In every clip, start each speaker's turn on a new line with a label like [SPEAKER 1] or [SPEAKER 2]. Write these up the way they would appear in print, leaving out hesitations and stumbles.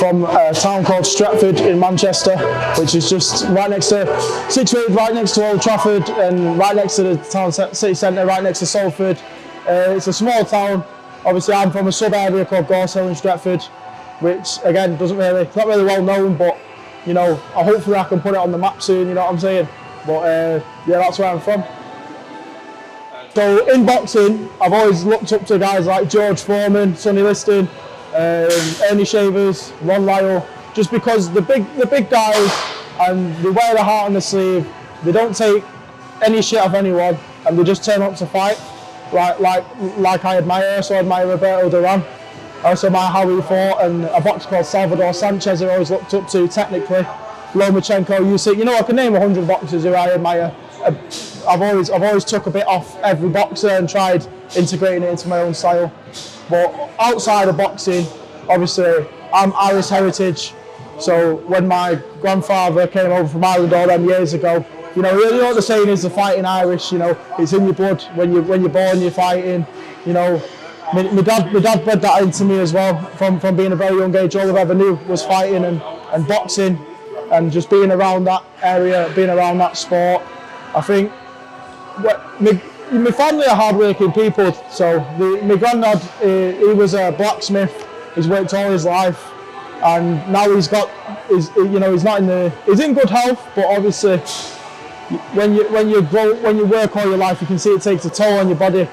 [SPEAKER 1] from a town called Stretford in Manchester, which is just right next to, situated right next to Old Trafford and right next to the town city centre, right next to Salford. It's a small town. Obviously, I'm from a sub-area called Gorse Hill in Stretford, which again it's not really well known, but you know, hopefully I can put it on the map soon. You know what I'm saying? But yeah, that's where I'm from. So in boxing, I've always looked up to guys like George Foreman, Sonny Liston, Ernie Shavers, Ron Lyle, just because the big guys, and they wear their heart on the sleeve. They don't take any shit off anyone, and they just turn up to fight. Like I admire. So I admire Roberto Duran. I also admire how he fought, and a boxer called Salvador Sanchez who I always looked up to technically. Lomachenko, Usyk. You know, I can name 100 boxers who I admire. I've always took a bit off every boxer and tried integrating it into my own style. But outside of boxing, obviously, I'm Irish heritage. So when my grandfather came over from Ireland all them years ago, you know what the saying is, the fighting Irish. You know, it's in your blood. When you're born, you're fighting. You know, my dad bred that into me as well. From being a very young age, all I ever knew was fighting and boxing, and just being around that area, being around that sport. I think my family are hard-working people. So my granddad, he was a blacksmith. He's worked all his life, and now he's not he's in good health. But obviously, when you work all your life, you can see it takes a toll on your body.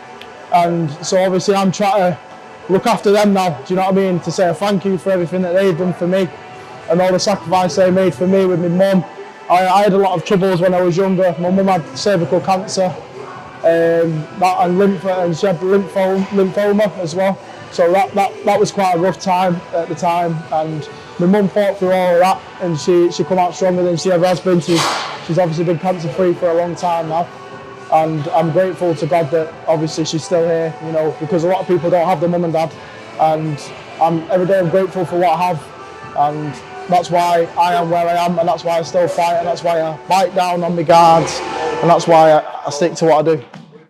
[SPEAKER 1] And so obviously, I'm trying to look after them now. Do you know what I mean? To say a thank you for everything that they've done for me, and all the sacrifice they made for me with my mum. I had a lot of troubles when I was younger. My mum had cervical cancer, and she had lymphoma as well. So that was quite a rough time at the time. And my mum fought through all of that, and she come out stronger than she ever has been. She's obviously been cancer free for a long time now, and I'm grateful to God that obviously she's still here. You know, because a lot of people don't have their mum and dad, and every day I'm grateful for what I have, and that's why I am where I am, and that's why I still fight, and that's why I bite down on my guards, and that's why I stick to what I do.